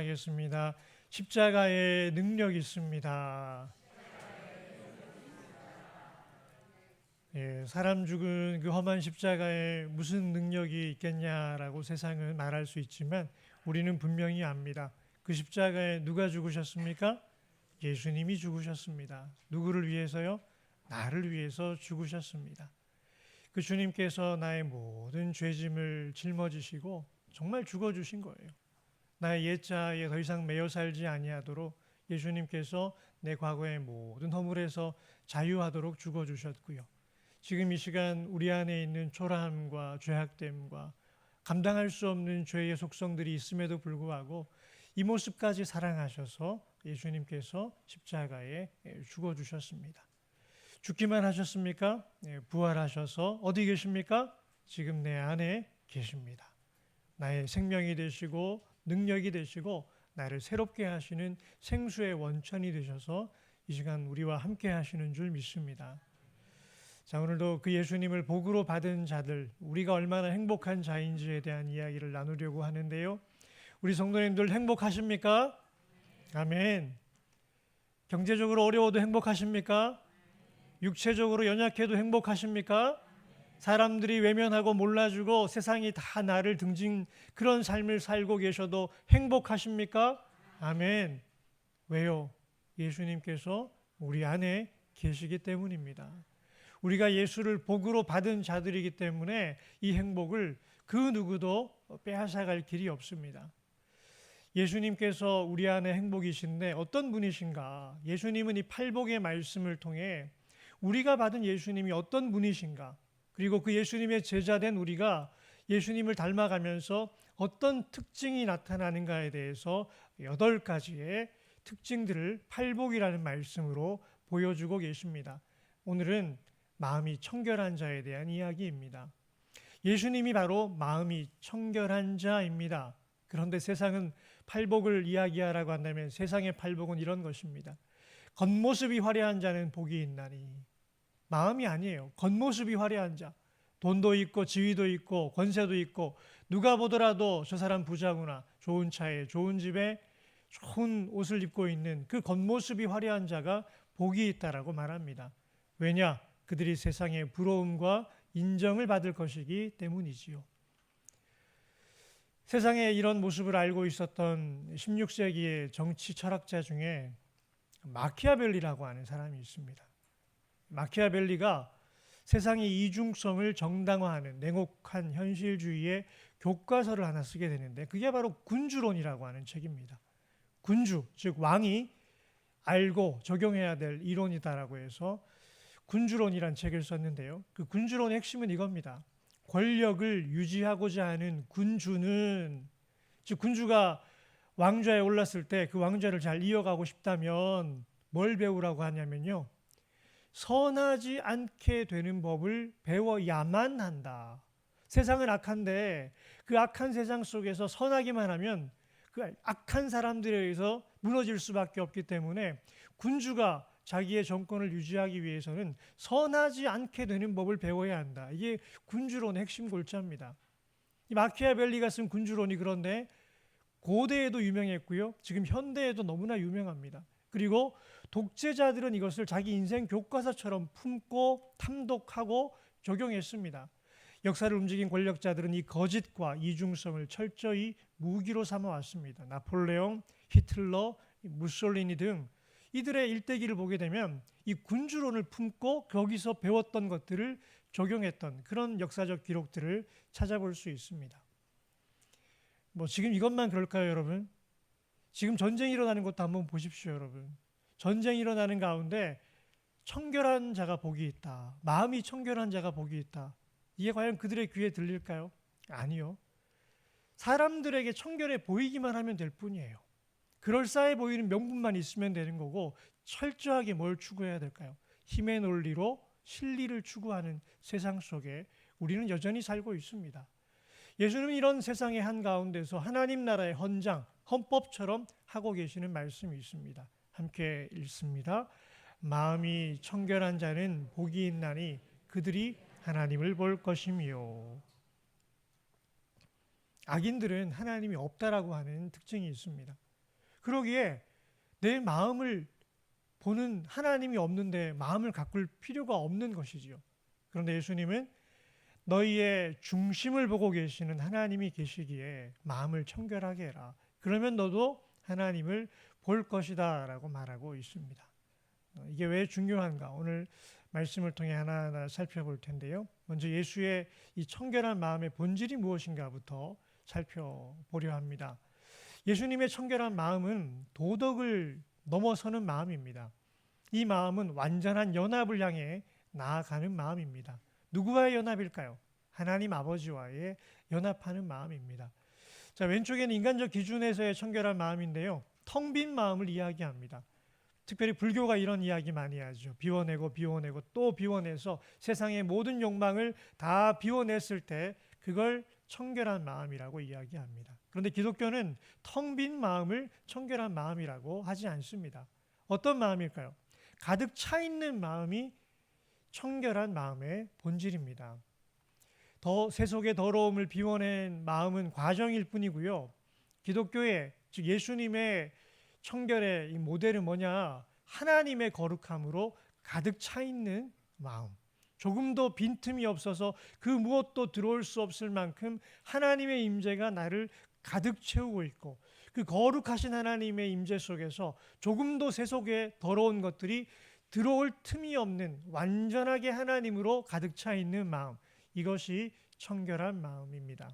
시작하겠습니다. 십자가에 능력이 있습니다. 사람 죽은 그 험한 십자가에 무슨 능력이 있겠냐라고 세상은 말할 수 있지만 우리는 분명히 압니다. 그 십자가에 누가 죽으셨습니까? 예수님이 죽으셨습니다. 누구를 위해서요? 나를 위해서 죽으셨습니다. 그 주님께서 나의 모든 죄짐을 짊어지시고 정말 죽어주신 거예요. 나의 옛자에 더 이상 매여 살지 아니하도록 예수님께서 내 과거의 모든 허물에서 자유하도록 죽어주셨고요. 지금 이 시간 우리 안에 있는 초라함과 죄악됨과 감당할 수 없는 죄의 속성들이 있음에도 불구하고 이 모습까지 사랑하셔서 예수님께서 십자가에 죽어주셨습니다. 죽기만 하셨습니까? 부활하셔서 어디 계십니까? 지금 내 안에 계십니다. 나의 생명이 되시고 능력이 되시고 나를 새롭게 하시는 생수의 원천이 되셔서 이 시간 우리와 함께 하시는 줄 믿습니다. 자, 오늘도 그 예수님을 복으로 받은 자들, 우리가 얼마나 행복한 자인지에 대한 이야기를 나누려고 하는데요. 우리 성도님들 행복하십니까? 아멘. 경제적으로 어려워도 행복하십니까? 육체적으로 연약해도 행복하십니까? 사람들이 외면하고 몰라주고 세상이 다 나를 등진 그런 삶을 살고 계셔도 행복하십니까? 아멘. 왜요? 예수님께서 우리 안에 계시기 때문입니다. 우리가 예수를 복으로 받은 자들이기 때문에 이 행복을 그 누구도 빼앗아갈 길이 없습니다. 예수님께서 우리 안에 행복이신데 어떤 분이신가? 예수님은 이 팔복의 말씀을 통해 우리가 받은 예수님이 어떤 분이신가? 그리고 그 예수님의 제자된 우리가 예수님을 닮아가면서 어떤 특징이 나타나는가에 대해서 8가지의 특징들을 팔복이라는 말씀으로 보여주고 계십니다. 오늘은 마음이 청결한 자에 대한 이야기입니다. 예수님이 바로 마음이 청결한 자입니다. 그런데 세상은 팔복을 이야기하라고 한다면 세상의 팔복은 이런 것입니다. 겉모습이 화려한 자는 복이 있나니. 마음이 아니에요. 겉모습이 화려한 자. 돈도 있고 지위도 있고 권세도 있고 누가 보더라도 저 사람 부자구나. 좋은 차에 좋은 집에 좋은 옷을 입고 있는 그 겉모습이 화려한 자가 복이 있다라고 말합니다. 왜냐? 그들이 세상의 부러움과 인정을 받을 것이기 때문이지요. 세상에 이런 모습을 알고 있었던 16세기의 정치 철학자 중에 마키아벨리라고 하는 사람이 있습니다. 마키아벨리가 세상의 이중성을 정당화하는 냉혹한 현실주의의 교과서를 하나 쓰게 되는데 그게 바로 군주론이라고 하는 책입니다. 군주, 즉 왕이 알고 적용해야 될 이론이다라고 해서 군주론이라는 책을 썼는데요. 그 군주론의 핵심은 이겁니다. 권력을 유지하고자 하는 군주는, 즉 군주가 왕좌에 올랐을 때 그 왕좌를 잘 이어가고 싶다면 뭘 배우라고 하냐면요. 선하지 않게 되는 법을 배워야만 한다. 세상은 악한데 그 악한 세상 속에서 선하기만 하면 그 악한 사람들에 의해서 무너질 수밖에 없기 때문에 군주가 자기의 정권을 유지하기 위해서는 선하지 않게 되는 법을 배워야 한다. 이게 군주론의 핵심 골자입니다. 이 마키아벨리가 쓴 군주론이 그런데 고대에도 유명했고요. 지금 현대에도 너무나 유명합니다. 그리고 독재자들은 이것을 자기 인생 교과서처럼 품고 탐독하고 적용했습니다. 역사를 움직인 권력자들은 이 거짓과 이중성을 철저히 무기로 삼아왔습니다. 나폴레옹, 히틀러, 무솔리니 등 이들의 일대기를 보게 되면 이 군주론을 품고 거기서 배웠던 것들을 적용했던 그런 역사적 기록들을 찾아볼 수 있습니다. 지금 이것만 그럴까요, 여러분? 지금 전쟁이 일어나는 것도 한번 보십시오, 여러분. 전쟁이 일어나는 가운데 청결한 자가 복이 있다. 마음이 청결한 자가 복이 있다. 이게 과연 그들의 귀에 들릴까요? 아니요. 사람들에게 청결해 보이기만 하면 될 뿐이에요. 그럴싸해 보이는 명분만 있으면 되는 거고 철저하게 뭘 추구해야 될까요? 힘의 논리로 진리를 추구하는 세상 속에 우리는 여전히 살고 있습니다. 예수님은 이런 세상의 한가운데서 하나님 나라의 헌장, 헌법처럼 하고 계시는 말씀이 있습니다. 함께 읽습니다. 마음이 청결한 자는 복이 있나니 그들이 하나님을 볼 것이며. 악인들은 하나님이 없다라고 하는 특징이 있습니다. 그러기에 내 마음을 보는 하나님이 없는데 마음을 가꿀 필요가 없는 것이지요. 그런데 예수님은 너희의 중심을 보고 계시는 하나님이 계시기에 마음을 청결하게 해라. 그러면 너도 하나님을 볼 것이다 라고 말하고 있습니다. 이게 왜 중요한가? 오늘 말씀을 통해 하나하나 살펴볼 텐데요. 먼저 예수의 이 청결한 마음의 본질이 무엇인가부터 살펴보려 합니다. 예수님의 청결한 마음은 도덕을 넘어서는 마음입니다. 이 마음은 완전한 연합을 향해 나아가는 마음입니다. 누구와의 연합일까요? 하나님 아버지와의 연합하는 마음입니다. 자, 왼쪽에는 인간적 기준에서의 청결한 마음인데요. 텅 빈 마음을 이야기합니다. 특별히 불교가 이런 이야기 많이 하죠. 비워내고 비워내고 또 비워내서 세상의 모든 욕망을 다 비워냈을 때 그걸 청결한 마음이라고 이야기합니다. 그런데 기독교는 텅 빈 마음을 청결한 마음이라고 하지 않습니다. 어떤 마음일까요? 가득 차 있는 마음이 청결한 마음의 본질입니다. 세속의 더러움을 비워낸 마음은 과정일 뿐이고요. 기독교의, 즉 예수님의 청결의 이 모델은 뭐냐? 하나님의 거룩함으로 가득 차 있는 마음. 조금도 빈틈이 없어서 그 무엇도 들어올 수 없을 만큼 하나님의 임재가 나를 가득 채우고 있고, 그 거룩하신 하나님의 임재 속에서 조금도 세속의 더러운 것들이 들어올 틈이 없는 완전하게 하나님으로 가득 차 있는 마음, 이것이 청결한 마음입니다.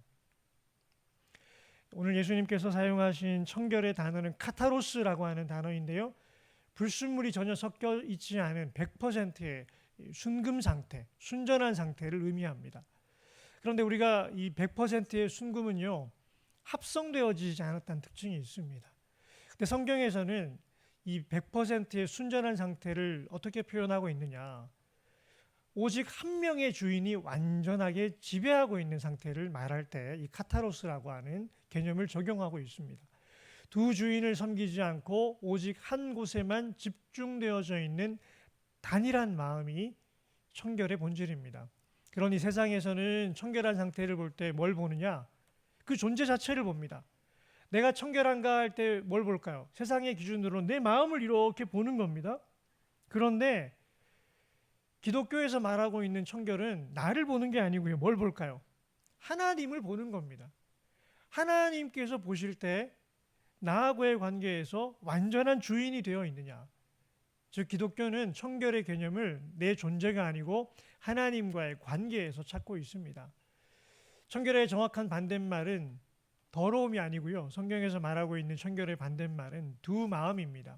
오늘 예수님께서 사용하신 청결의 단어는 카타로스라고 하는 단어인데요. 불순물이 전혀 섞여 있지 않은 100%의 순금 상태, 순전한 상태를 의미합니다. 그런데 우리가 이 100%의 순금은요, 합성되어지지 않았다는 특징이 있습니다. 근데 성경에서는 이 100%의 순전한 상태를 어떻게 표현하고 있느냐? 오직 한 명의 주인이 완전하게 지배하고 있는 상태를 말할 때 이 카타로스라고 하는 개념을 적용하고 있습니다. 두 주인을 섬기지 않고 오직 한 곳에만 집중되어져 있는 단일한 마음이 청결의 본질입니다. 그러니 세상에서는 청결한 상태를 볼 때 뭘 보느냐? 그 존재 자체를 봅니다. 내가 청결한가 할 때 뭘 볼까요? 세상의 기준으로 내 마음을 이렇게 보는 겁니다. 그런데 기독교에서 말하고 있는 청결은 나를 보는 게 아니고요. 뭘 볼까요? 하나님을 보는 겁니다. 하나님께서 보실 때 나하고의 관계에서 완전한 주인이 되어 있느냐. 즉 기독교는 청결의 개념을 내 존재가 아니고 하나님과의 관계에서 찾고 있습니다. 청결의 정확한 반대말은 더러움이 아니고요. 성경에서 말하고 있는 청결의 반대말은 두 마음입니다.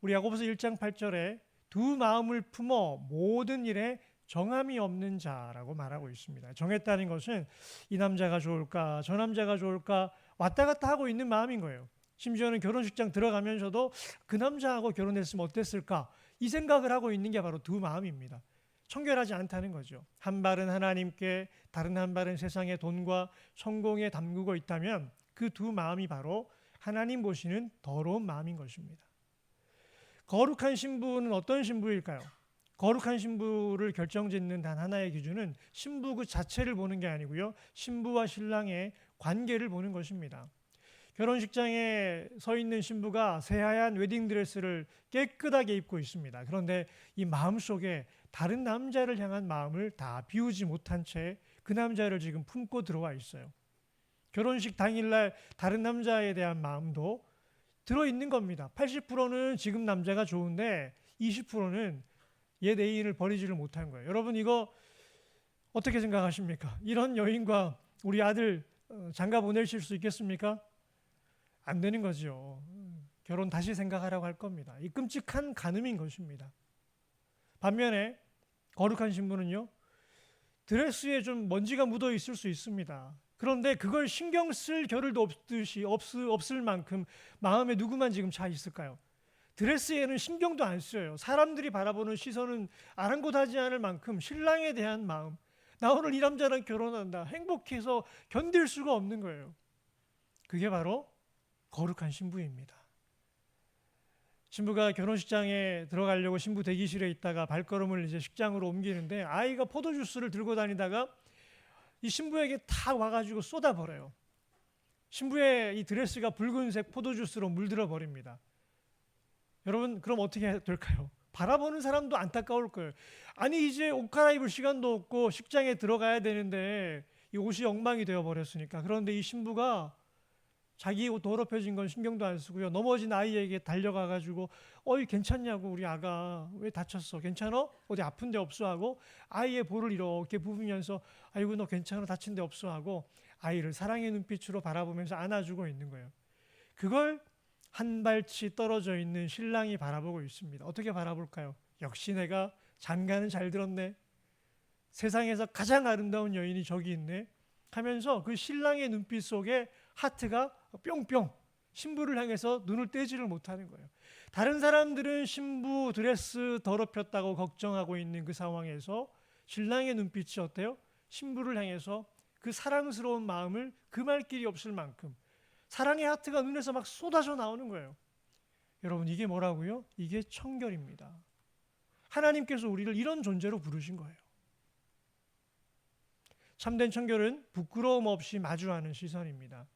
우리 야고보서 1장 8절에 두 마음을 품어 모든 일에 정함이 없는 자라고 말하고 있습니다. 정했다는 것은 이 남자가 좋을까 저 남자가 좋을까 왔다 갔다 하고 있는 마음인 거예요. 심지어는 결혼식장 들어가면서도 그 남자하고 결혼했으면 어땠을까 이 생각을 하고 있는 게 바로 두 마음입니다. 청결하지 않다는 거죠. 한 발은 하나님께 다른 한 발은 세상의 돈과 성공에 담그고 있다면 그 두 마음이 바로 하나님 보시는 더러운 마음인 것입니다. 거룩한 신부는 어떤 신부일까요? 거룩한 신부를 결정짓는 단 하나의 기준은 신부 그 자체를 보는 게 아니고요. 신부와 신랑의 관계를 보는 것입니다. 결혼식장에 서 있는 신부가 새하얀 웨딩드레스를 깨끗하게 입고 있습니다. 그런데 이 마음속에 다른 남자를 향한 마음을 다 비우지 못한 채 그 남자를 지금 품고 들어와 있어요. 결혼식 당일날 다른 남자에 대한 마음도 들어있는 겁니다. 80%는 지금 남자가 좋은데 20%는 얘 내인을 버리지를 못한 거예요. 여러분 이거 어떻게 생각하십니까? 이런 여인과 우리 아들 장가 보내실 수 있겠습니까? 안 되는 거죠. 결혼 다시 생각하라고 할 겁니다. 이 끔찍한 간음인 것입니다. 반면에 거룩한 신부는요, 드레스에 좀 먼지가 묻어 있을 수 있습니다. 그런데 그걸 신경 쓸 겨를도 없을 만큼 마음에 누구만 지금 차 있을까요? 드레스에는 신경도 안 써요. 사람들이 바라보는 시선은 아랑곳하지 않을 만큼 신랑에 대한 마음, 나 오늘 이 남자랑 결혼한다, 행복해서 견딜 수가 없는 거예요. 그게 바로 거룩한 신부입니다. 신부가 결혼식장에 들어가려고 신부 대기실에 있다가 발걸음을 이제 식장으로 옮기는데 아이가 포도주스를 들고 다니다가 이 신부에게 다 와가지고 쏟아버려요. 신부의 이 드레스가 붉은색 포도주스로 물들어 버립니다. 여러분, 그럼 어떻게 해야 될까요? 바라보는 사람도 안타까울 거예요. 아니, 이제 옷 갈아입을 시간도 없고 식장에 들어가야 되는데 이 옷이 엉망이 되어 버렸으니까. 그런데 이 신부가 자기 옷 더럽혀진 건 신경도 안 쓰고요. 넘어진 아이에게 달려가 가지고 어이 괜찮냐고, 우리 아가 왜 다쳤어? 괜찮어? 어디 아픈 데 없어? 하고 아이의 볼을 이렇게 부비면서 아이고 너 괜찮아? 다친 데 없어? 하고 아이를 사랑의 눈빛으로 바라보면서 안아주고 있는 거예요. 그걸 한 발치 떨어져 있는 신랑이 바라보고 있습니다. 어떻게 바라볼까요? 역시 내가 장가는 잘 들었네. 세상에서 가장 아름다운 여인이 저기 있네. 하면서 그 신랑의 눈빛 속에 하트가 뿅뿅, 신부를 향해서 눈을 떼지를 못하는 거예요. 다른 사람들은 신부 드레스 더럽혔다고 걱정하고 있는 그 상황에서 신랑의 눈빛이 어때요? 신부를 향해서 그 사랑스러운 마음을 금할 길이 없을 만큼 사랑의 하트가 눈에서 막 쏟아져 나오는 거예요. 여러분, 이게 뭐라고요? 이게 청결입니다. 하나님께서 우리를 이런 존재로 부르신 거예요. 참된 청결은 부끄러움 없이 마주하는 시선입니다.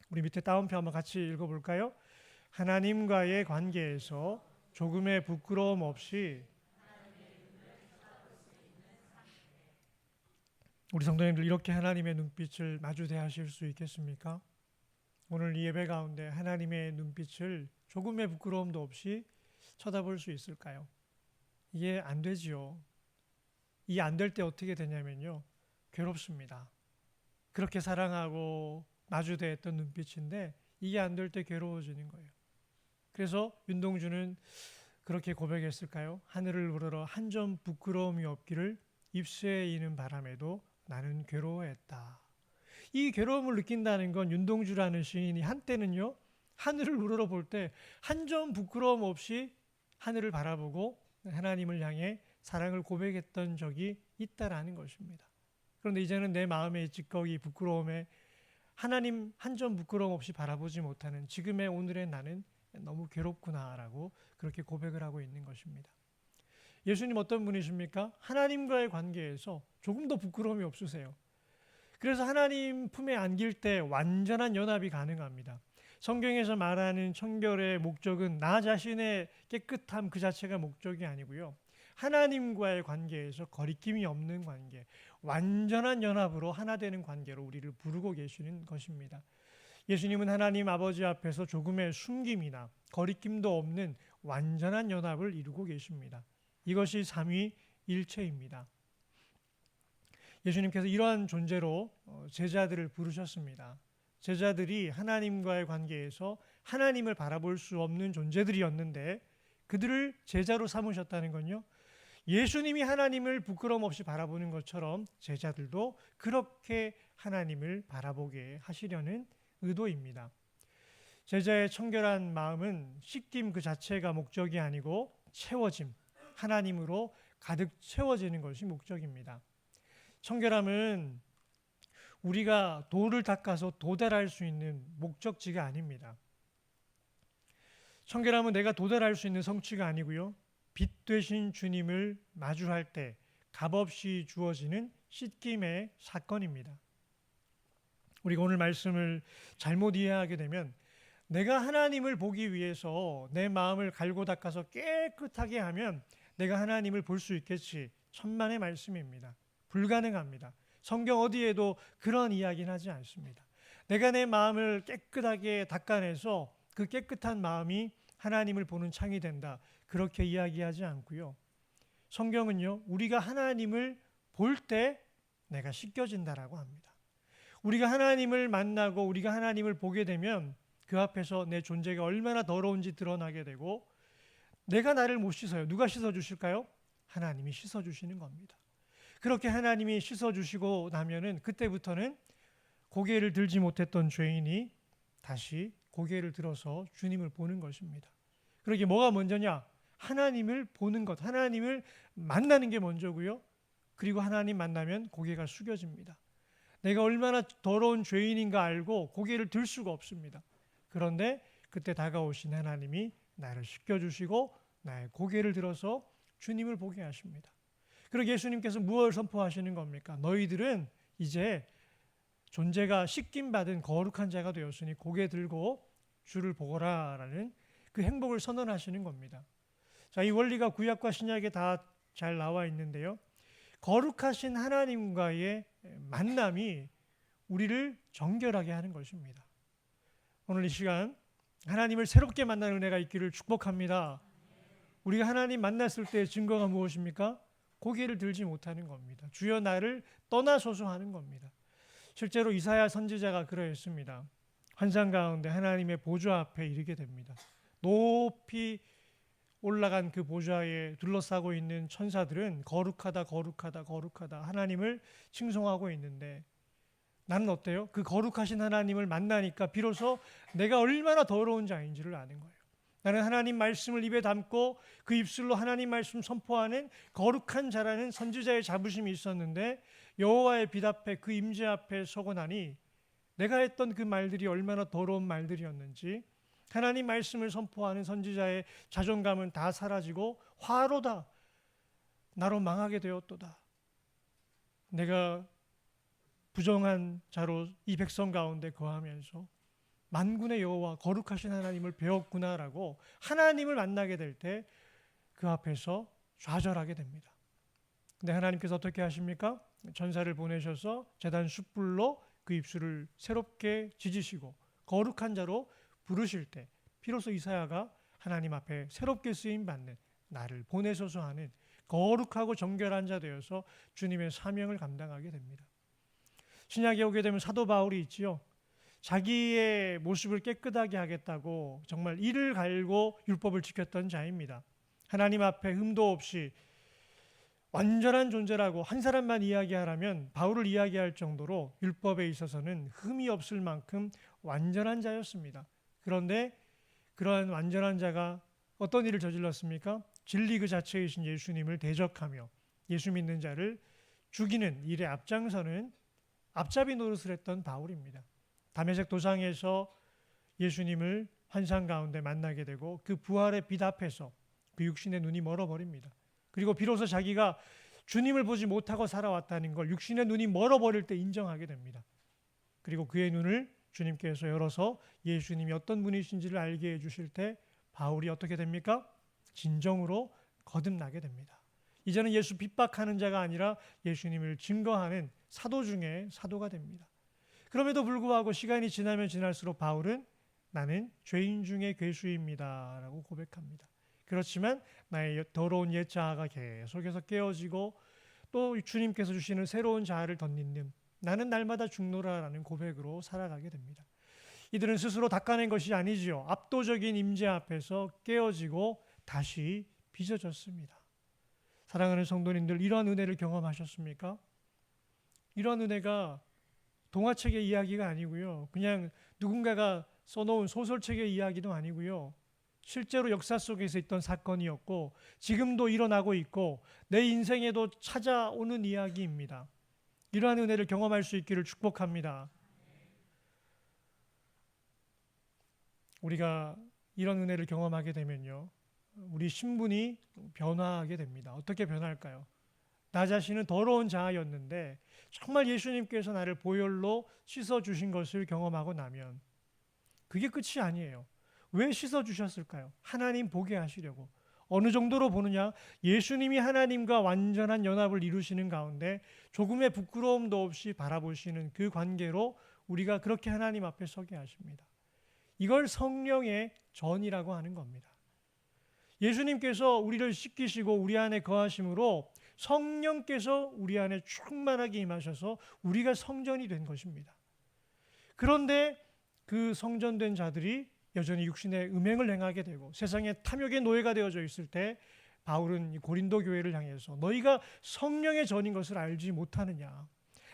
우리 밑에 따옴표 한번 같이 읽어볼까요? 하나님과의 관계에서 조금의 부끄러움 없이. 우리 성도님들, 이렇게 하나님의 눈빛을 마주대하실 수 있겠습니까? 오늘 이 예배 가운데 하나님의 눈빛을 조금의 부끄러움도 없이 쳐다볼 수 있을까요? 이게 안 되지요. 이게 안 될 때 어떻게 되냐면요, 괴롭습니다. 그렇게 사랑하고 마주대했던 눈빛인데 이게 안 될 때 괴로워지는 거예요. 그래서 윤동주는 그렇게 고백했을까요? 하늘을 우러러 한 점 부끄러움이 없기를 입새에 이는 바람에도 나는 괴로워했다. 이 괴로움을 느낀다는 건 윤동주라는 시인이 한때는요, 하늘을 우러러 볼 때 한 점 부끄러움 없이 하늘을 바라보고 하나님을 향해 사랑을 고백했던 적이 있다라는 것입니다. 그런데 이제는 내 마음의 찌꺼기 부끄러움에 하나님 한 점 부끄러움 없이 바라보지 못하는 지금의 오늘의 나는 너무 괴롭구나라고 그렇게 고백을 하고 있는 것입니다. 예수님 어떤 분이십니까? 하나님과의 관계에서 조금도 부끄러움이 없으세요. 그래서 하나님 품에 안길 때 완전한 연합이 가능합니다. 성경에서 말하는 청결의 목적은 나 자신의 깨끗함 그 자체가 목적이 아니고요, 하나님과의 관계에서 거리낌이 없는 관계, 완전한 연합으로 하나 되는 관계로 우리를 부르고 계시는 것입니다. 예수님은 하나님 아버지 앞에서 조금의 숨김이나 거리낌도 없는 완전한 연합을 이루고 계십니다. 이것이 삼위일체입니다. 예수님께서 이러한 존재로 제자들을 부르셨습니다. 제자들이 하나님과의 관계에서 하나님을 바라볼 수 없는 존재들이었는데 그들을 제자로 삼으셨다는 건요, 예수님이 하나님을 부끄러움 없이 바라보는 것처럼 제자들도 그렇게 하나님을 바라보게 하시려는 의도입니다. 제자의 청결한 마음은 씻김 그 자체가 목적이 아니고 채워짐, 하나님으로 가득 채워지는 것이 목적입니다. 청결함은 우리가 돌을 닦아서 도달할 수 있는 목적지가 아닙니다. 청결함은 내가 도달할 수 있는 성취가 아니고요, 빛 되신 주님을 마주할 때 값없이 주어지는 씻김의 사건입니다. 우리가 오늘 말씀을 잘못 이해하게 되면 내가 하나님을 보기 위해서 내 마음을 갈고 닦아서 깨끗하게 하면 내가 하나님을 볼 수 있겠지, 천만의 말씀입니다. 불가능합니다. 성경 어디에도 그런 이야기는 하지 않습니다. 내가 내 마음을 깨끗하게 닦아내서 그 깨끗한 마음이 하나님을 보는 창이 된다, 그렇게 이야기하지 않고요, 성경은요, 우리가 하나님을 볼 때 내가 씻겨진다라고 합니다. 우리가 하나님을 만나고 우리가 하나님을 보게 되면 그 앞에서 내 존재가 얼마나 더러운지 드러나게 되고, 내가 나를 못 씻어요. 누가 씻어주실까요? 하나님이 씻어주시는 겁니다. 그렇게 하나님이 씻어주시고 나면은 그때부터는 고개를 들지 못했던 죄인이 다시 고개를 들어서 주님을 보는 것입니다. 그러게 뭐가 먼저냐? 하나님을 보는 것, 하나님을 만나는 게 먼저고요, 그리고 하나님 만나면 고개가 숙여집니다. 내가 얼마나 더러운 죄인인가 알고 고개를 들 수가 없습니다. 그런데 그때 다가오신 하나님이 나를 씻겨주시고 나의 고개를 들어서 주님을 보게 하십니다. 그리고 예수님께서 무엇을 선포하시는 겁니까? 너희들은 이제 존재가 씻김 받은 거룩한 자가 되었으니 고개 들고 주를 보거라라는 그 행복을 선언하시는 겁니다. 자, 이 원리가 구약과 신약에 다 잘 나와 있는데요. 거룩하신 하나님과의 만남이 우리를 정결하게 하는 것입니다. 오늘 이 시간 하나님을 새롭게 만나는 은혜가 있기를 축복합니다. 우리가 하나님 만났을 때의 증거가 무엇입니까? 고개를 들지 못하는 겁니다. 주여 나를 떠나소서 하는 겁니다. 실제로 이사야 선지자가 그러했습니다. 환상 가운데 하나님의 보좌 앞에 이르게 됩니다. 높이 올라간 그 보좌에 둘러싸고 있는 천사들은 거룩하다 거룩하다 거룩하다 하나님을 칭송하고 있는데 나는 어때요? 그 거룩하신 하나님을 만나니까 비로소 내가 얼마나 더러운 자인지를 아는 거예요. 나는 하나님 말씀을 입에 담고 그 입술로 하나님 말씀 선포하는 거룩한 자라는 선지자의 자부심이 있었는데 여호와의 빛 앞에 그 임재 앞에 서고 나니 내가 했던 그 말들이 얼마나 더러운 말들이었는지 하나님 말씀을 선포하는 선지자의 자존감은 다 사라지고 화로다 나로 망하게 되었도다. 내가 부정한 자로 이 백성 가운데 거하면서 만군의 여호와 거룩하신 하나님을 배웠구나라고 하나님을 만나게 될 때 그 앞에서 좌절하게 됩니다. 근데 하나님께서 어떻게 하십니까? 전사를 보내셔서 제단 숯불로 그 입술을 새롭게 지지시고 거룩한 자로 부르실 때 비로소 이사야가 하나님 앞에 새롭게 쓰임 받는 나를 보내소서 하는 거룩하고 정결한 자 되어서 주님의 사명을 감당하게 됩니다. 신약에 오게 되면 사도 바울이 있지요. 자기의 모습을 깨끗하게 하겠다고 정말 이를 갈고 율법을 지켰던 자입니다. 하나님 앞에 흠도 없이 완전한 존재라고 한 사람만 이야기하라면 바울을 이야기할 정도로 율법에 있어서는 흠이 없을 만큼 완전한 자였습니다. 그런데 그러한 완전한 자가 어떤 일을 저질렀습니까? 진리 그 자체이신 예수님을 대적하며 예수 믿는 자를 죽이는 일에 앞장서는 앞잡이 노릇을 했던 바울입니다. 다메섹 도상에서 예수님을 환상 가운데 만나게 되고 그 부활의 빛 앞에서 그 육신의 눈이 멀어버립니다. 그리고 비로소 자기가 주님을 보지 못하고 살아왔다는 걸 육신의 눈이 멀어버릴 때 인정하게 됩니다. 그리고 그의 눈을 주님께서 열어서 예수님이 어떤 분이신지를 알게 해주실 때 바울이 어떻게 됩니까? 진정으로 거듭나게 됩니다. 이제는 예수 핍박하는 자가 아니라 예수님을 증거하는 사도 중에 사도가 됩니다. 그럼에도 불구하고 시간이 지나면 지날수록 바울은 나는 죄인 중에 괴수입니다 라고 고백합니다. 그렇지만 나의 더러운 옛 자아가 계속해서 깨어지고 또 주님께서 주시는 새로운 자아를 덧입는 나는 날마다 죽노라라는 고백으로 살아가게 됩니다. 이들은 스스로 닦아낸 것이 아니지요. 압도적인 임재 앞에서 깨어지고 다시 빚어졌습니다. 사랑하는 성도님들, 이러한 은혜를 경험하셨습니까? 이러한 은혜가 동화책의 이야기가 아니고요. 그냥 누군가가 써놓은 소설책의 이야기도 아니고요. 실제로 역사 속에서 있던 사건이었고 지금도 일어나고 있고 내 인생에도 찾아오는 이야기입니다. 이러한 은혜를 경험할 수 있기를 축복합니다. 우리가 이런 은혜를 경험하게 되면요. 우리 신분이 변화하게 됩니다. 어떻게 변할까요? 나 자신은 더러운 자아였는데 정말 예수님께서 나를 보혈로 씻어주신 것을 경험하고 나면 그게 끝이 아니에요. 왜 씻어주셨을까요? 하나님 보게 하시려고. 어느 정도로 보느냐? 예수님이 하나님과 완전한 연합을 이루시는 가운데 조금의 부끄러움도 없이 바라보시는 그 관계로 우리가 그렇게 하나님 앞에 서게 하십니다. 이걸 성령의 전이라고 하는 겁니다. 예수님께서 우리를 씻기시고 우리 안에 거하심으로 성령께서 우리 안에 충만하게 임하셔서 우리가 성전이 된 것입니다. 그런데 그 성전된 자들이 여전히 육신의 음행을 행하게 되고 세상의 탐욕의 노예가 되어져 있을 때 바울은 고린도 교회를 향해서 너희가 성령의 전인 것을 알지 못하느냐.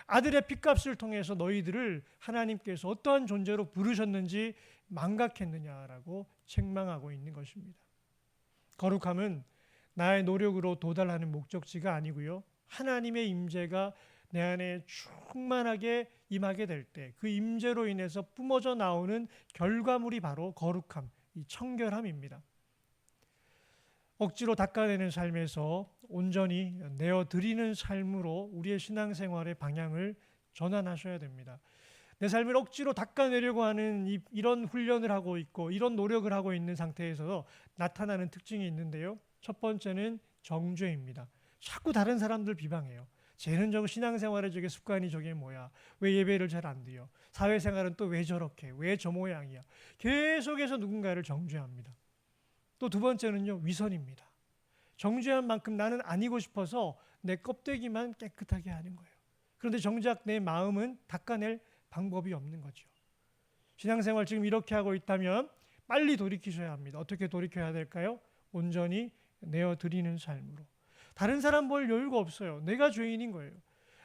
아들의 핏값을 통해서 너희들을 하나님께서 어떠한 존재로 부르셨는지 망각했느냐라고 책망하고 있는 것입니다. 거룩함은 나의 노력으로 도달하는 목적지가 아니고요. 하나님의 임재가 내 안에 충만하게 임하게 될 때 그 임재로 인해서 뿜어져 나오는 결과물이 바로 거룩함, 이 청결함입니다. 억지로 닦아내는 삶에서 온전히 내어드리는 삶으로 우리의 신앙생활의 방향을 전환하셔야 됩니다. 내 삶을 억지로 닦아내려고 하는 이런 훈련을 하고 있고 이런 노력을 하고 있는 상태에서 나타나는 특징이 있는데요. 첫 번째는 정죄입니다. 자꾸 다른 사람들 비방해요. 쟤는 저거 신앙생활에 저게 습관이 저게 뭐야? 왜 예배를 잘 안 드려? 사회생활은 또 왜 저렇게? 왜 저 모양이야? 계속해서 누군가를 정죄합니다. 또 두 번째는요, 위선입니다. 정죄한 만큼 나는 아니고 싶어서 내 껍데기만 깨끗하게 하는 거예요. 그런데 정작 내 마음은 닦아낼 방법이 없는 거죠. 신앙생활 지금 이렇게 하고 있다면 빨리 돌이키셔야 합니다. 어떻게 돌이켜야 될까요? 온전히 내어드리는 삶으로. 다른 사람 볼 여유가 없어요. 내가 죄인인 거예요.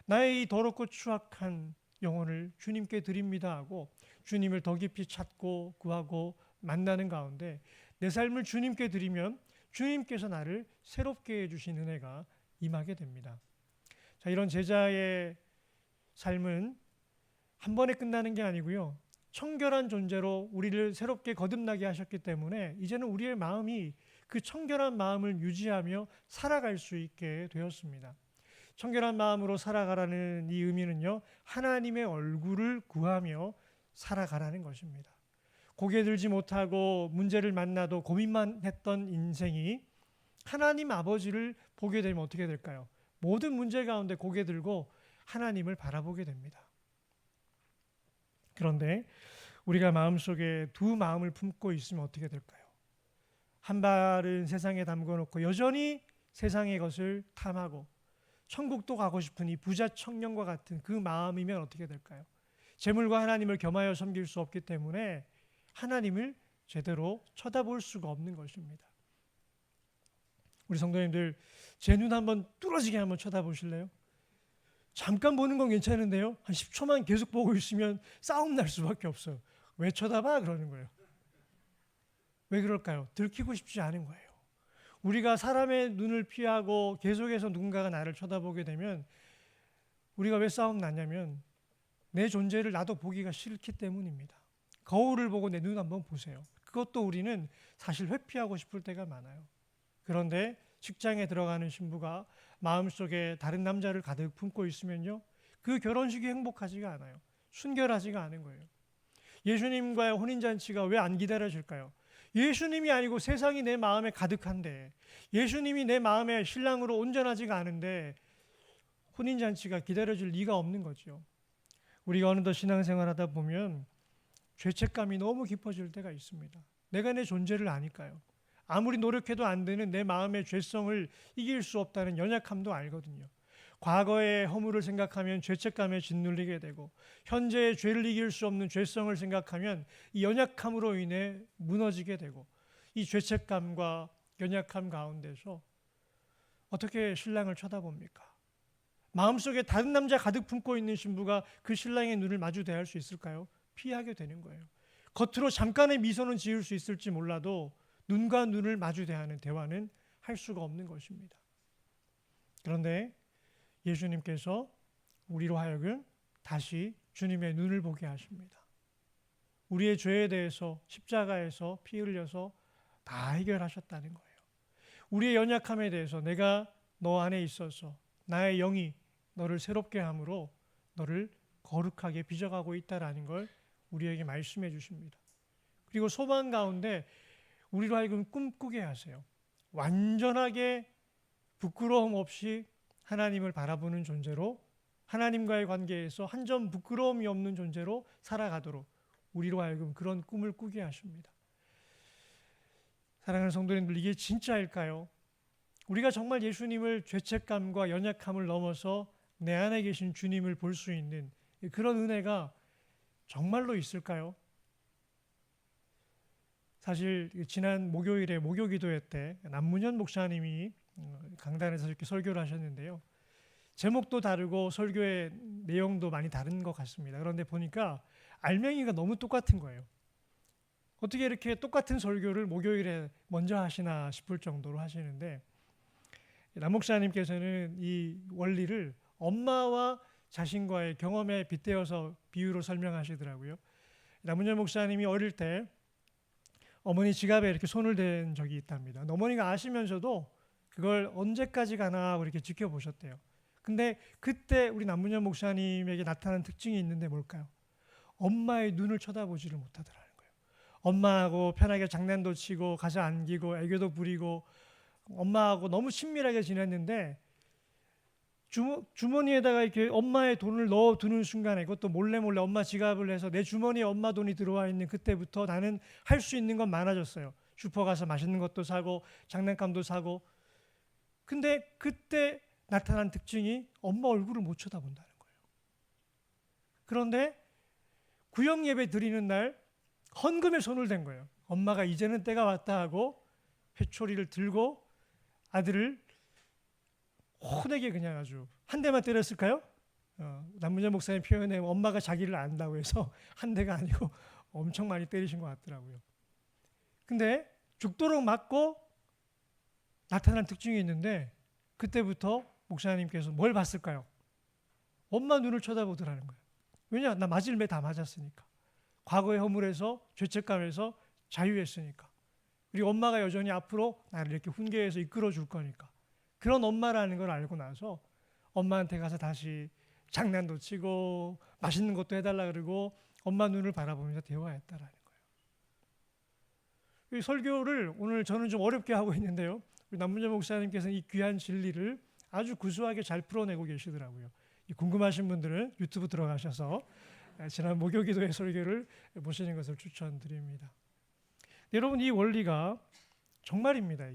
나의 이 더럽고 추악한 영혼을 주님께 드립니다 하고 주님을 더 깊이 찾고 구하고 만나는 가운데 내 삶을 주님께 드리면 주님께서 나를 새롭게 해주신 은혜가 임하게 됩니다. 자, 이런 제자의 삶은 한 번에 끝나는 게 아니고요. 청결한 존재로 우리를 새롭게 거듭나게 하셨기 때문에 이제는 우리의 마음이 그 청결한 마음을 유지하며 살아갈 수 있게 되었습니다. 청결한 마음으로 살아가라는 이 의미는요, 하나님의 얼굴을 구하며 살아가라는 것입니다. 고개 들지 못하고 문제를 만나도 고민만 했던 인생이 하나님 아버지를 보게 되면 어떻게 될까요? 모든 문제 가운데 고개 들고 하나님을 바라보게 됩니다. 그런데 우리가 마음속에 두 마음을 품고 있으면 어떻게 될까요? 한 발은 세상에 담궈놓고 여전히 세상의 것을 탐하고 천국도 가고 싶은 이 부자 청년과 같은 그 마음이면 어떻게 될까요? 재물과 하나님을 겸하여 섬길 수 없기 때문에 하나님을 제대로 쳐다볼 수가 없는 것입니다. 우리 성도님들 제 눈 한번 뚫어지게 한번 쳐다보실래요? 잠깐 보는 건 괜찮은데요. 한 10초만 계속 보고 있으면 싸움 날 수밖에 없어요. 왜 쳐다봐? 그러는 거예요. 왜 그럴까요? 들키고 싶지 않은 거예요. 우리가 사람의 눈을 피하고 계속해서 누군가가 나를 쳐다보게 되면 우리가 왜 싸움 나냐면 내 존재를 나도 보기가 싫기 때문입니다. 거울을 보고 내 눈 한번 보세요. 그것도 우리는 사실 회피하고 싶을 때가 많아요. 그런데 직장에 들어가는 신부가 마음속에 다른 남자를 가득 품고 있으면요, 그 결혼식이 행복하지가 않아요. 순결하지가 않은 거예요. 예수님과의 혼인잔치가 왜 안 기다려질까요? 예수님이 아니고 세상이 내 마음에 가득한데, 예수님이 내 마음의 신랑으로 온전하지가 않은데 혼인잔치가 기다려질 리가 없는 거죠. 우리가 어느덧 신앙생활 하다 보면 죄책감이 너무 깊어질 때가 있습니다. 내가 내 존재를 아니까요. 아무리 노력해도 안 되는 내 마음의 죄성을 이길 수 없다는 연약함도 알거든요. 과거의 허물을 생각하면 죄책감에 짓눌리게 되고 현재의 죄를 이길 수 없는 죄성을 생각하면 이 연약함으로 인해 무너지게 되고 이 죄책감과 연약함 가운데서 어떻게 신랑을 쳐다봅니까? 마음속에 다른 남자 가득 품고 있는 신부가 그 신랑의 눈을 마주 대할 수 있을까요? 피하게 되는 거예요. 겉으로 잠깐의 미소는 지을 수 있을지 몰라도 눈과 눈을 마주 대하는 대화는 할 수가 없는 것입니다. 그런데 예수님께서 우리로 하여금 다시 주님의 눈을 보게 하십니다. 우리의 죄에 대해서 십자가에서 피 흘려서 다 해결하셨다는 거예요. 우리의 연약함에 대해서 내가 너 안에 있어서 나의 영이 너를 새롭게 함으로 너를 거룩하게 빚어가고 있다라는 걸 우리에게 말씀해 주십니다. 그리고 소망 가운데 우리로 하여금 꿈꾸게 하세요. 완전하게 부끄러움 없이 하나님을 바라보는 존재로, 하나님과의 관계에서 한 점 부끄러움이 없는 존재로 살아가도록 우리로 하여금 그런 꿈을 꾸게 하십니다. 사랑하는 성도님들, 이게 진짜일까요? 우리가 정말 예수님을 죄책감과 연약함을 넘어서 내 안에 계신 주님을 볼 수 있는 그런 은혜가 정말로 있을까요? 사실 지난 목요일에 목요기도회 때 남문현 목사님이 강단에서 이렇게 설교를 하셨는데요. 제목도 다르고 설교의 내용도 많이 다른 것 같습니다. 그런데 보니까 알맹이가 너무 똑같은 거예요. 어떻게 이렇게 똑같은 설교를 목요일에 먼저 하시나 싶을 정도로 하시는데, 남 목사님께서는 이 원리를 엄마와 자신과의 경험에 빗대어서 비유로 설명하시더라고요. 남문현 목사님이 어릴 때 어머니 지갑에 이렇게 손을 댄 적이 있답니다. 어머니가 아시면서도 그걸 언제까지 가나 하고 이렇게 지켜보셨대요. 근데 그때 우리 남문현 목사님에게 나타난 특징이 있는데 뭘까요? 엄마의 눈을 쳐다보지를 못하더라는 거예요. 엄마하고 편하게 장난도 치고 가서 안기고 애교도 부리고 엄마하고 너무 친밀하게 지냈는데 주머니에다가 이렇게 엄마의 돈을 넣어두는 순간에, 그것도 몰래 엄마 지갑을 해서 내 주머니에 엄마 돈이 들어와 있는 그때부터 나는 할 수 있는 건 많아졌어요. 슈퍼 가서 맛있는 것도 사고 장난감도 사고. 근데 그때 나타난 특징이 엄마 얼굴을 못 쳐다본다는 거예요. 그런데 구역 예배 드리는 날 헌금에 손을 댄 거예요. 엄마가 이제는 때가 왔다 하고 회초리를 들고 아들을 호되게 그냥 아주 한 대만 때렸을까요? 남문재 목사님 표현에 엄마가 자기를 안다고 해서 한 대가 아니고 엄청 많이 때리신 것 같더라고요. 근데 죽도록 맞고 나타난 특징이 있는데 그때부터 목사님께서 뭘 봤을까요? 엄마 눈을 쳐다보더라는 거예요. 왜냐? 나 맞을 매 다 맞았으니까. 과거의 허물에서 죄책감에서 자유했으니까. 그리고 엄마가 여전히 앞으로 나를 이렇게 훈계해서 이끌어 줄 거니까. 그런 엄마라는 걸 알고 나서 엄마한테 가서 다시 장난도 치고 맛있는 것도 해달라 그러고 엄마 눈을 바라보면서 대화했다라는 거예요. 이 설교를 오늘 저는 좀 어렵게 하고 있는데요. 우리 남문재 목사님께서는 이 귀한 진리를 아주 구수하게 잘 풀어내고 계시더라고요. 궁금하신 분들은 유튜브 들어가셔서 지난 목요기도의 설교를 보시는 것을 추천드립니다. 여러분, 이 원리가 정말입니다.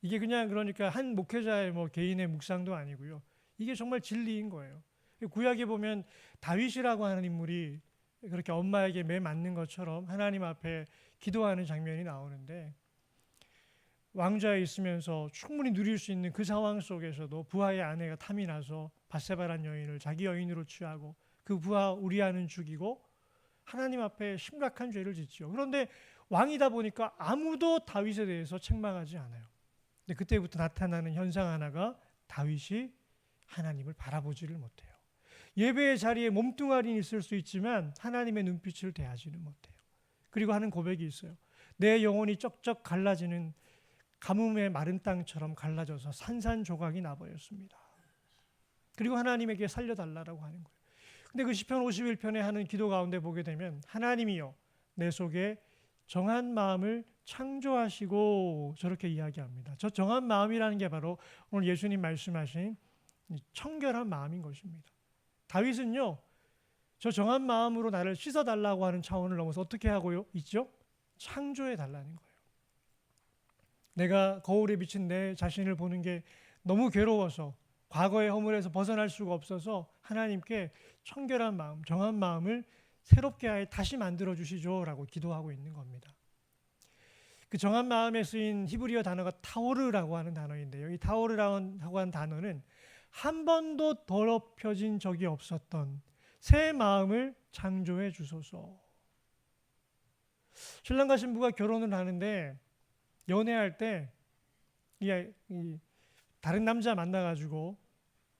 이게 그냥 그러니까 한 목회자의 개인의 묵상도 아니고요. 이게 정말 진리인 거예요. 구약에 보면 다윗이라고 하는 인물이 그렇게 엄마에게 매 맞는 것처럼 하나님 앞에 기도하는 장면이 나오는데, 왕좌에 있으면서 충분히 누릴 수 있는 그 상황 속에서도 부하의 아내가 탐이 나서 밧세바란 여인을 자기 여인으로 취하고 그 부하 우리아는 죽이고 하나님 앞에 심각한 죄를 짓죠. 그런데 왕이다 보니까 아무도 다윗에 대해서 책망하지 않아요. 근데 그때부터 나타나는 현상 하나가 다윗이 하나님을 바라보지를 못해요. 예배의 자리에 몸뚱아리는 있을 수 있지만 하나님의 눈빛을 대하지는 못해요. 그리고 하는 고백이 있어요. 내 영혼이 쩍쩍 갈라지는 가뭄의 마른 땅처럼 갈라져서 산산조각이 나버렸습니다. 그리고 하나님에게 살려달라고 하는 거예요. 근데 그 시편 51편에 하는 기도 가운데 보게 되면 하나님이여 내 속에 정한 마음을 창조하시고 저렇게 이야기합니다. 저 정한 마음이라는 게 바로 오늘 예수님 말씀하신 청결한 마음인 것입니다. 다윗은요, 저 정한 마음으로 나를 씻어달라고 하는 차원을 넘어서 어떻게 하고요? 있죠? 창조해달라는 거예요. 내가 거울에 비친 내 자신을 보는 게 너무 괴로워서 과거의 허물에서 벗어날 수가 없어서 하나님께 청결한 마음, 정한 마음을 새롭게 하여 다시 만들어 주시죠 라고 기도하고 있는 겁니다. 그 정한 마음에 쓰인 히브리어 단어가 타오르라고 하는 단어인데요. 이 타오르라고 하는 단어는 한 번도 더럽혀진 적이 없었던 새 마음을 창조해 주소서. 신랑과 신부가 결혼을 하는데 연애할 때 다른 남자 만나가지고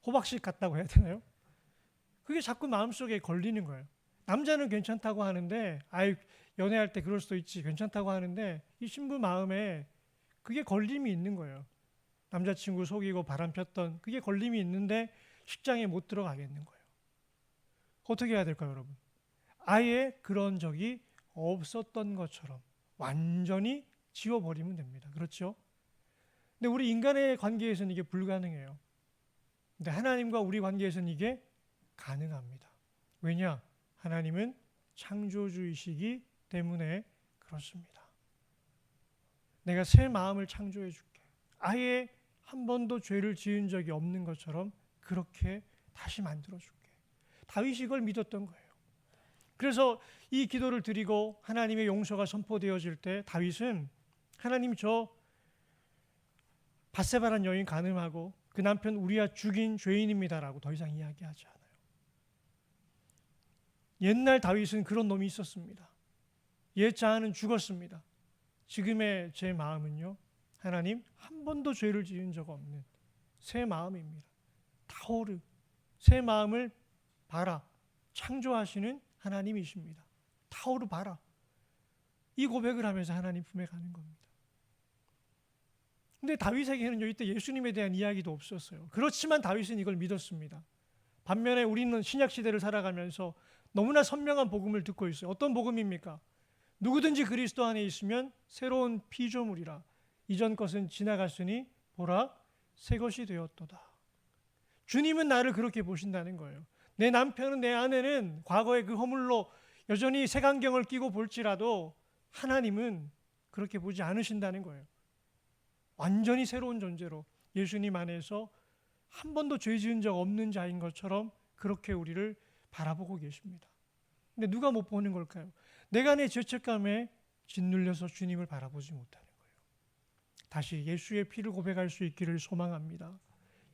호박씨 같다고 해야 되나요? 그게 자꾸 마음속에 걸리는 거예요. 남자는 괜찮다고 하는데 연애할 때 그럴 수도 있지 괜찮다고 하는데 이 신부 마음에 그게 걸림이 있는 거예요. 남자친구 속이고 바람 폈던 그게 걸림이 있는데 식장에 못 들어가겠는 거예요. 어떻게 해야 될까요, 여러분? 아예 그런 적이 없었던 것처럼 완전히 지워버리면 됩니다. 그렇죠? 근데 우리 인간의 관계에서는 이게 불가능해요. 근데 하나님과 우리 관계에서는 이게 가능합니다. 왜냐? 하나님은 창조주이시기 때문에 그렇습니다. 내가 새 마음을 창조해 줄게. 아예 한 번도 죄를 지은 적이 없는 것처럼 그렇게 다시 만들어 줄게. 다윗이 이걸 믿었던 거예요. 그래서 이 기도를 드리고 하나님의 용서가 선포되어질 때 다윗은 하나님 저 밧세바란 여인 간음하고 그 남편 우리아 죽인 죄인입니다라고 더 이상 이야기하지 않아요. 옛날 다윗은 그런 놈이 있었습니다. 옛 자아는 죽었습니다. 지금의 제 마음은요, 하나님 한 번도 죄를 지은 적 없는 새 마음입니다. 타오르, 새 마음을 봐라. 창조하시는 하나님이십니다. 타오르 봐라. 이 고백을 하면서 하나님 품에 가는 겁니다. 근데 다윗에게는 이때 예수님에 대한 이야기도 없었어요. 그렇지만 다윗은 이걸 믿었습니다. 반면에 우리는 신약 시대를 살아가면서 너무나 선명한 복음을 듣고 있어요. 어떤 복음입니까? 누구든지 그리스도 안에 있으면 새로운 피조물이라. 이전 것은 지나갔으니 보라 새 것이 되었도다. 주님은 나를 그렇게 보신다는 거예요. 내 남편은, 내 아내는 과거의 그 허물로 여전히 색안경을 끼고 볼지라도 하나님은 그렇게 보지 않으신다는 거예요. 완전히 새로운 존재로 예수님 안에서 한 번도 죄 지은 적 없는 자인 것처럼 그렇게 우리를 바라보고 계십니다. 근데 누가 못 보는 걸까요? 내가 내 죄책감에 짓눌려서 주님을 바라보지 못하는 거예요. 다시 예수의 피를 고백할 수 있기를 소망합니다.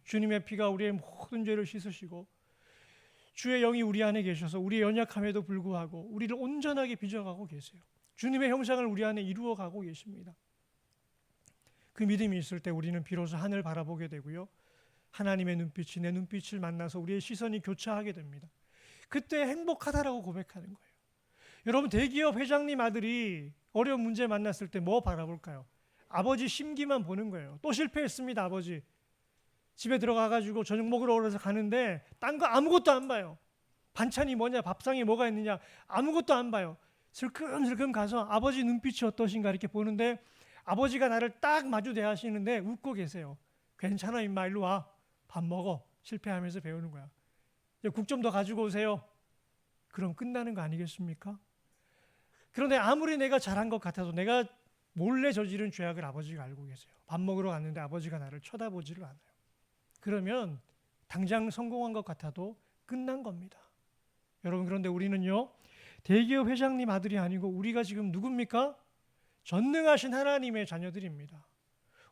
주님의 피가 우리의 모든 죄를 씻으시고 주의 영이 우리 안에 계셔서 우리의 연약함에도 불구하고 우리를 온전하게 빚어가고 계세요. 주님의 형상을 우리 안에 이루어가고 계십니다. 그 믿음이 있을 때 우리는 비로소 하늘 바라보게 되고요. 하나님의 눈빛이 내 눈빛을 만나서 우리의 시선이 교차하게 됩니다. 그때 행복하다라고 고백하는 거예요. 여러분, 대기업 회장님 아들이 어려운 문제 만났을 때 뭐 바라볼까요? 아버지 심기만 보는 거예요. 또 실패했습니다, 아버지. 집에 들어가가지고 저녁 먹으러 오래서 가는데 딴 거 아무것도 안 봐요. 반찬이 뭐냐, 밥상에 뭐가 있느냐 아무것도 안 봐요. 슬금슬금 가서 아버지 눈빛이 어떠신가 이렇게 보는데 아버지가 나를 딱 마주 대하시는데 웃고 계세요. 괜찮아 임마, 일로 와. 밥 먹어. 실패하면서 배우는 거야. 국 좀 더 가지고 오세요. 그럼 끝나는 거 아니겠습니까? 그런데 아무리 내가 잘한 것 같아도 내가 몰래 저지른 죄악을 아버지가 알고 계세요. 밥 먹으러 갔는데 아버지가 나를 쳐다보지를 않아요. 그러면 당장 성공한 것 같아도 끝난 겁니다. 여러분, 그런데 우리는요, 대기업 회장님 아들이 아니고 우리가 지금 누굽니까? 전능하신 하나님의 자녀들입니다.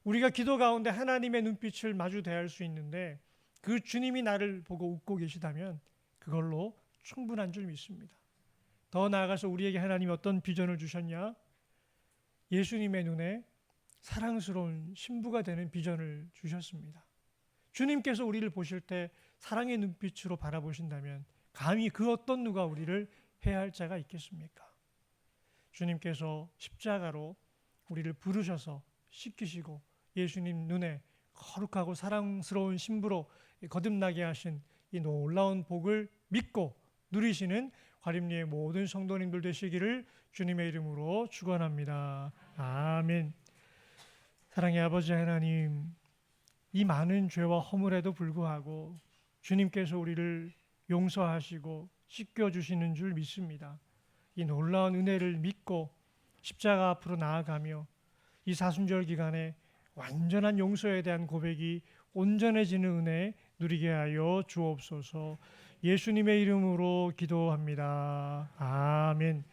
우리가 기도 가운데 하나님의 눈빛을 마주 대할 수 있는데 그 주님이 나를 보고 웃고 계시다면 그걸로 충분한 줄 믿습니다. 더 나아가서 우리에게 하나님이 어떤 비전을 주셨냐? 예수님의 눈에 사랑스러운 신부가 되는 비전을 주셨습니다. 주님께서 우리를 보실 때 사랑의 눈빛으로 바라보신다면 감히 그 어떤 누가 우리를 해할 자가 있겠습니까? 주님께서 십자가로 우리를 부르셔서 씻기시고 예수님 눈에 거룩하고 사랑스러운 신부로 거듭나게 하신 이 놀라운 복을 믿고 누리시는 과림리의 모든 성도님들 되시기를 주님의 이름으로 축원합니다. 아멘. 사랑의 아버지 하나님, 이 많은 죄와 허물에도 불구하고 주님께서 우리를 용서하시고 씻겨주시는 줄 믿습니다. 이 놀라운 은혜를 믿고 십자가 앞으로 나아가며 이 사순절 기간에 완전한 용서에 대한 고백이 온전해지는 은혜 누리게 하여 주옵소서. 예수님의 이름으로 기도합니다. 아멘.